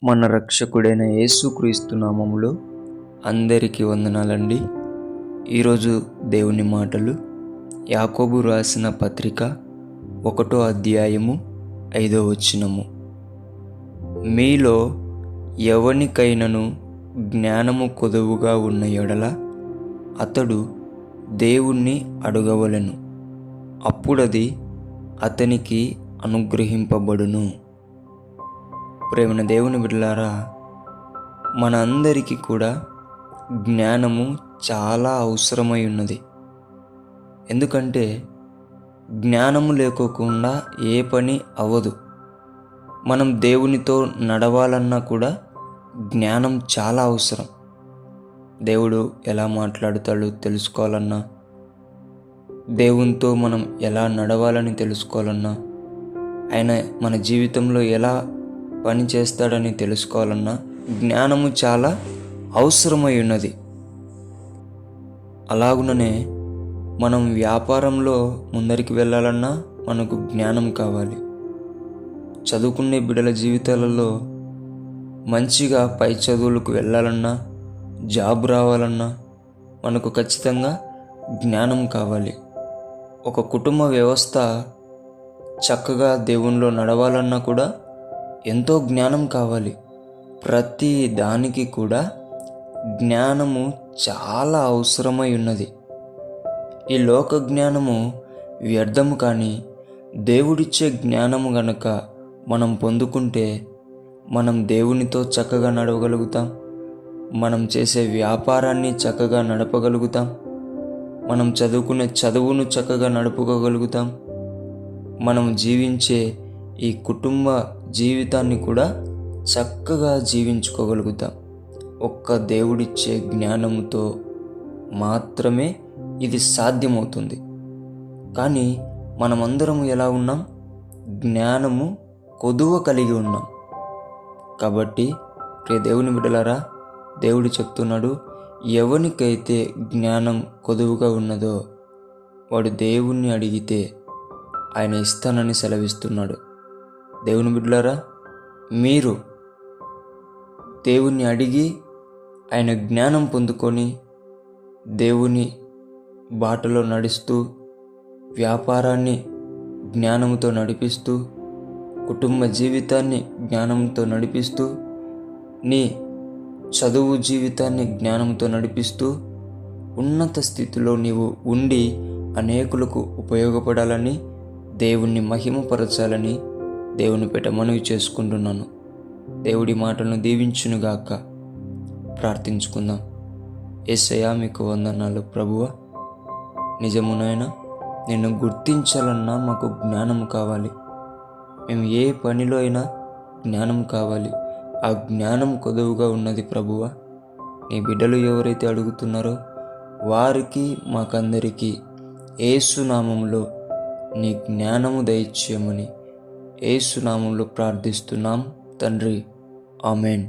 మన రక్షకుడైన యేసుక్రీస్తు నామములో అందరికీ వందనాలండి. ఈరోజు దేవుని మాటలు యాకోబు రాసిన పత్రిక 1వ అధ్యాయము 5వ వచనము. మీలో ఎవనికైనను జ్ఞానము కొదువుగా ఉన్న ఎడల అతడు దేవుణ్ణి అడగవలెను, అప్పుడది అతనికి అనుగ్రహింపబడును. ప్రేమన దేవుని బిడ్డలారా, మన అందరికీ కూడా జ్ఞానము చాలా అవసరమై ఉన్నది. ఎందుకంటే జ్ఞానము లేకోకుండా ఏ పని అవ్వదు. మనం దేవునితో నడవాలన్నా కూడా జ్ఞానం చాలా అవసరం. దేవుడు ఎలా మాట్లాడుతాడో తెలుసుకోవాలన్నా, దేవునితో మనం ఎలా నడవాలని తెలుసుకోవాలన్నా, ఆయన మన జీవితంలో ఎలా పని చేస్తాడని తెలుసుకోవాలన్నా జ్ఞానము చాలా అవసరమై ఉన్నది. అలాగుననే మనం వ్యాపారంలో ముందరికి వెళ్ళాలన్నా మనకు జ్ఞానం కావాలి. చదువుకునే బిడ్డల జీవితాలలో మంచిగా పై చదువులకు వెళ్ళాలన్నా, జాబ్ రావాలన్నా మనకు ఖచ్చితంగా జ్ఞానం కావాలి. ఒక కుటుంబ వ్యవస్థ చక్కగా దేవునిలో నడవాలన్నా కూడా ఎంతో జ్ఞానం కావాలి. ప్రతి దానికి కూడా జ్ఞానము చాలా అవసరమై ఉన్నది. ఈ లోక జ్ఞానము వ్యర్థము, కానీ దేవుడిచ్చే జ్ఞానము గనక మనం పొందుకుంటే మనం దేవునితో చక్కగా నడవగలుగుతాం. మనం చేసే వ్యాపారాన్ని చక్కగా నడపగలుగుతాం. మనం చదువుకునే చదువును చక్కగా నడుపుకోగలుగుతాం. మనం జీవించే ఈ కుటుంబ జీవితాన్ని కూడా చక్కగా జీవించుకోగలుగుతాం. ఒక్క దేవుడిచ్చే జ్ఞానముతో మాత్రమే ఇది సాధ్యమవుతుంది. కానీ మనమందరము ఎలా ఉన్నాం? జ్ఞానము కొదువ కలిగి ఉన్నాం. కాబట్టి ప్రియ దేవుని బిడ్డలారా, దేవుడు చెప్తున్నాడు, ఎవనికైతే జ్ఞానం కొదువుగా ఉన్నదో వాడు దేవుణ్ణి అడిగితే ఆయన ఇస్తానని సెలవిస్తున్నాడు. దేవుని బిడ్డలారా, మీరు దేవుణ్ణి అడిగి ఆయన జ్ఞానం పొందుకొని దేవుని బాటలో నడుస్తూ, వ్యాపారాన్ని జ్ఞానంతో నడిపిస్తూ, కుటుంబ జీవితాన్ని జ్ఞానంతో నడిపిస్తూ, నీ చదువు జీవితాన్ని జ్ఞానంతో నడిపిస్తూ ఉన్నత స్థితిలో నీవు ఉండి అనేకులకు ఉపయోగపడాలని, దేవుణ్ణి మహిమపరచాలని దేవుని పేట మనవి చేసుకుంటున్నాను. దేవుడి మాటలను దీవించునుగాక. ప్రార్థించుకుందాం. యేసయ్యా, మీకు వందనాలు ప్రభువా. నిజమునైనా నిన్ను గుర్తించాలన్నా మాకు జ్ఞానం కావాలి. మేము ఏ పనిలో అయినా జ్ఞానం కావాలి. ఆ జ్ఞానం కొదువుగా ఉన్నది ప్రభువా. నీ బిడ్డలు ఎవరైతే అడుగుతున్నారో వారికి, మాకందరికీ యేసు నామములో నీ జ్ఞానము దయచేయమని యేసు నామములో ప్రార్థిస్తున్నాం తండ్రి. ఆమేన్.